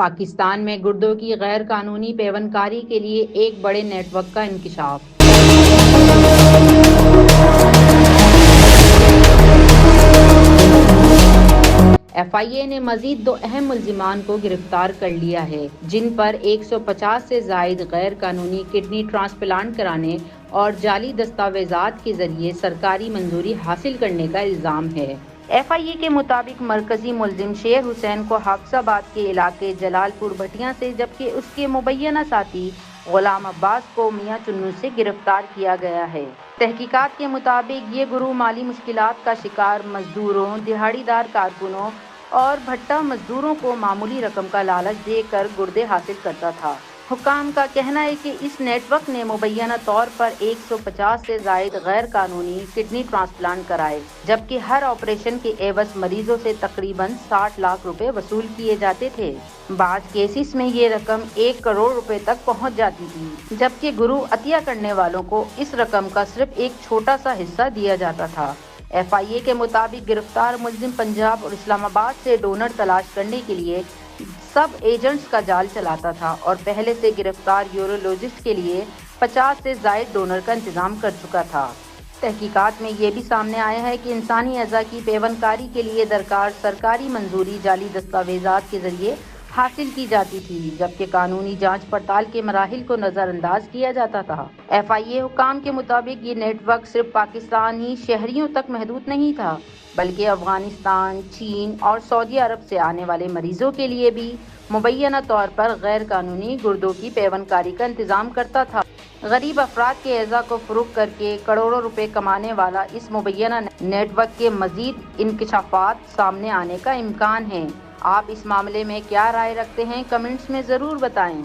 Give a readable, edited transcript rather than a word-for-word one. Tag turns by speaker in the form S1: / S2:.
S1: پاکستان میں گردوں کی غیر قانونی پیوند کاری کے لیے ایک بڑے نیٹ ورک کا انکشاف۔ ایف آئی اے نے مزید 2 اہم ملزمان کو گرفتار کر لیا ہے، جن پر 150 سے زائد غیر قانونی کڈنی ٹرانسپلانٹ کرانے اور جعلی دستاویزات کے ذریعے سرکاری منظوری حاصل کرنے کا الزام ہے۔ ایف آئی اے کے مطابق مرکزی ملزم شیر حسین کو حافظ آباد کے علاقے جلال پور بھٹیاں سے، جبکہ اس کے مبینہ ساتھی غلام عباس کو میاں چنوں سے گرفتار کیا گیا ہے۔ تحقیقات کے مطابق یہ گروہ مالی مشکلات کا شکار مزدوروں، دہاڑی دار کارکنوں اور بھٹا مزدوروں کو معمولی رقم کا لالچ دے کر گردے حاصل کرتا تھا۔ حکام کا کہنا ہے کہ اس نیٹ ورک نے مبینہ طور پر 150 سے زائد غیر قانونی کڈنی ٹرانسپلانٹ کرائے، جبکہ ہر آپریشن کے عوض مریضوں سے تقریباً 60 لاکھ روپے وصول کیے جاتے تھے۔ بعض کیسز میں یہ رقم 1 کروڑ روپے تک پہنچ جاتی تھی، جبکہ گروہ عطیہ کرنے والوں کو اس رقم کا صرف ایک چھوٹا سا حصہ دیا جاتا تھا۔ ایف آئی اے کے مطابق گرفتار ملزم پنجاب اور اسلام آباد سے ڈونر تلاش کرنے کے لیے سب ایجنٹس کا جال چلاتا تھا اور پہلے سے گرفتار یورولوجسٹ کے لیے 50 سے زائد ڈونر کا انتظام کر چکا تھا۔ تحقیقات میں یہ بھی سامنے آیا ہے کہ انسانی اعضاء کی پیوند کاری کے لیے درکار سرکاری منظوری جعلی دستاویزات کے ذریعے حاصل کی جاتی تھی، جبکہ قانونی جانچ پڑتال کے مراحل کو نظر انداز کیا جاتا تھا۔ ایف آئی اے حکام کے مطابق یہ نیٹ ورک صرف پاکستانی شہریوں تک محدود نہیں تھا، بلکہ افغانستان، چین اور سعودی عرب سے آنے والے مریضوں کے لیے بھی مبینہ طور پر غیر قانونی گردوں کی پیوند کاری کا انتظام کرتا تھا۔ غریب افراد کے اعضاء کو فروخت کر کے کروڑوں روپے کمانے والا اس مبینہ نیٹ ورک کے مزید انکشافات سامنے آنے کا امکان ہے۔ آپ اس معاملے میں کیا رائے رکھتے ہیں؟ کمنٹس میں ضرور بتائیں۔